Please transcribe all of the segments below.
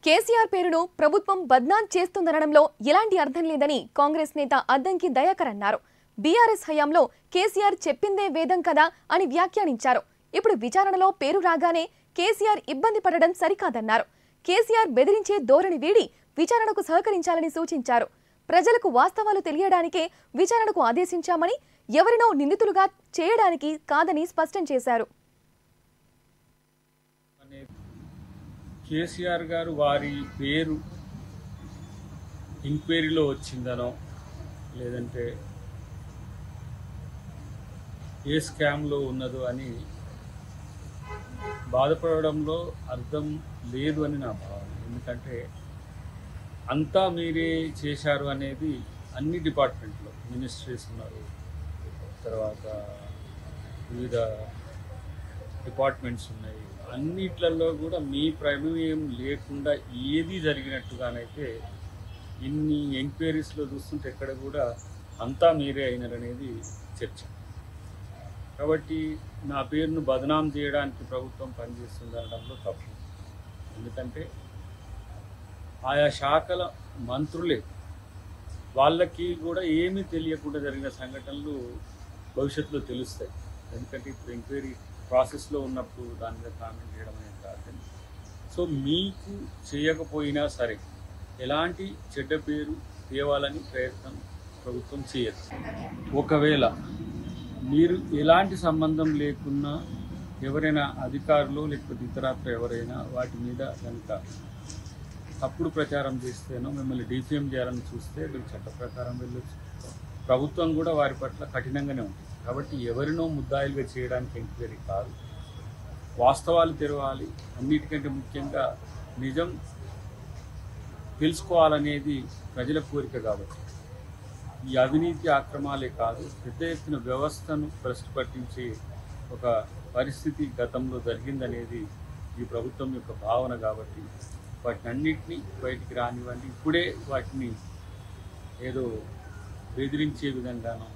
కేసీఆర్ పేరును ప్రభుత్వం బద్నాం చేస్తుందనడంలో ఎలాంటి అర్థం లేదని కాంగ్రెస్ నేత అద్దంకి దయాకర్ అన్నారు. బీఆర్ఎస్ హయాంలో కేసీఆర్ చెప్పిందే వేదం కదా అని వ్యాఖ్యానించారు. ఇప్పుడు విచారణలో పేరు రాగానే కేసీఆర్ ఇబ్బంది పడడం సరికాదన్నారు. కేసీఆర్ బెదిరించే ధోరణి వీడి విచారణకు సహకరించాలని సూచించారు. ప్రజలకు వాస్తవాలు తెలియడానికే విచారణకు ఆదేశించామని, ఎవరినో నిందితులుగా చేయడానికి కాదని స్పష్టం చేశారు. కేసీఆర్ గారు వారి పేరు ఎంక్వైరీలో వచ్చిందనో లేదంటే ఏ స్కామ్లో ఉన్నదో అని బాధపడడంలో అర్థం లేదు అని నా భావన. ఎందుకంటే అంతా మీరే చేశారు అనేది అన్ని డిపార్ట్మెంట్లో మినిస్ట్రీస్ ఉన్నారు, తర్వాత వివిధ డిపార్ట్మెంట్స్ ఉన్నాయి. అన్నిట్లలో కూడా మీ ప్రమేయం లేకుండా ఏది జరిగినట్టుగానైతే ఇన్ని ఎంక్వైరీస్లో చూస్తుంటే ఎక్కడ కూడా అంతా మీరే అయినారనేది చర్చ. కాబట్టి నా పేరును బదనాం చేయడానికి ప్రభుత్వం పనిచేస్తుంది అనడంలో తప్పు. ఎందుకంటే ఆయా శాఖల మంత్రులే వాళ్ళకి కూడా ఏమీ తెలియకుండా జరిగిన సంఘటనలు భవిష్యత్తులో తెలుస్తాయి. ఎందుకంటే ఇప్పుడు ఎంక్వైరీ ప్రాసెస్లో ఉన్నప్పుడు దాని మీద కామెంట్ చేయడం అనేది కాదు. సో మీకు చేయకపోయినా సరే ఎలాంటి చెడ్డ పేరు తేవాలని ప్రయత్నం ప్రభుత్వం చేయదు. ఒకవేళ మీరు ఎలాంటి సంబంధం లేకున్నా ఎవరైనా అధికారులు లేకపోతే ఇతరత్ర ఎవరైనా వాటి మీద కనుక తప్పుడు ప్రచారం చేస్తేనో మిమ్మల్ని డిఫేమ్ చేయాలని చూస్తే మీరు చట్ట ప్రకారం వెళ్ళొచ్చు. ప్రభుత్వం కూడా వారి పట్ల కఠినంగానే ఉంటుంది. కాబట్టి ఎవరినో ముద్దాయిలుగా చేయడానికి ఎంక్వైరీ కాదు, వాస్తవాలు తెరవాలి. అన్నిటికంటే ముఖ్యంగా నిజం తెలుసుకోవాలనేది ప్రజల కోరిక. కాబట్టి ఈ అవినీతి అక్రమాలే కాదు, పెద్ద ఎత్తున వ్యవస్థను భ్రష్టు పట్టించే ఒక పరిస్థితి గతంలో జరిగిందనేది ఈ ప్రభుత్వం యొక్క భావన. కాబట్టి వాటిని అన్నిటినీ బయటికి రానివ్వండి. ఇప్పుడే వాటిని ఏదో బెదిరించే విధంగానో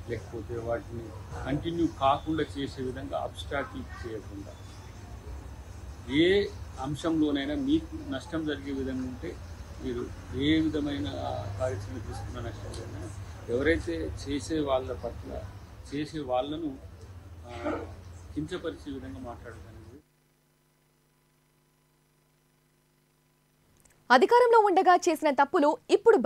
లేకపోతే వాటిని కంటిన్యూ కాకుండా చేసే విధంగా అబ్స్ట్రాక్ట్ చేయకుండా ఏ అంశంలోనైనా మీకు నష్టం జరిగే విధంగా ఉంటే మీరు ఏ విధమైన కార్యక్రమం తీసుకున్న నష్టం ఎవరైతే చేసే వాళ్ళ పట్ల చేసే వాళ్ళను కించపరిచే విధంగా మాట్లాడతాను. అధికారంలో ఉండగా చేసిన తప్పులు ఇప్పుడు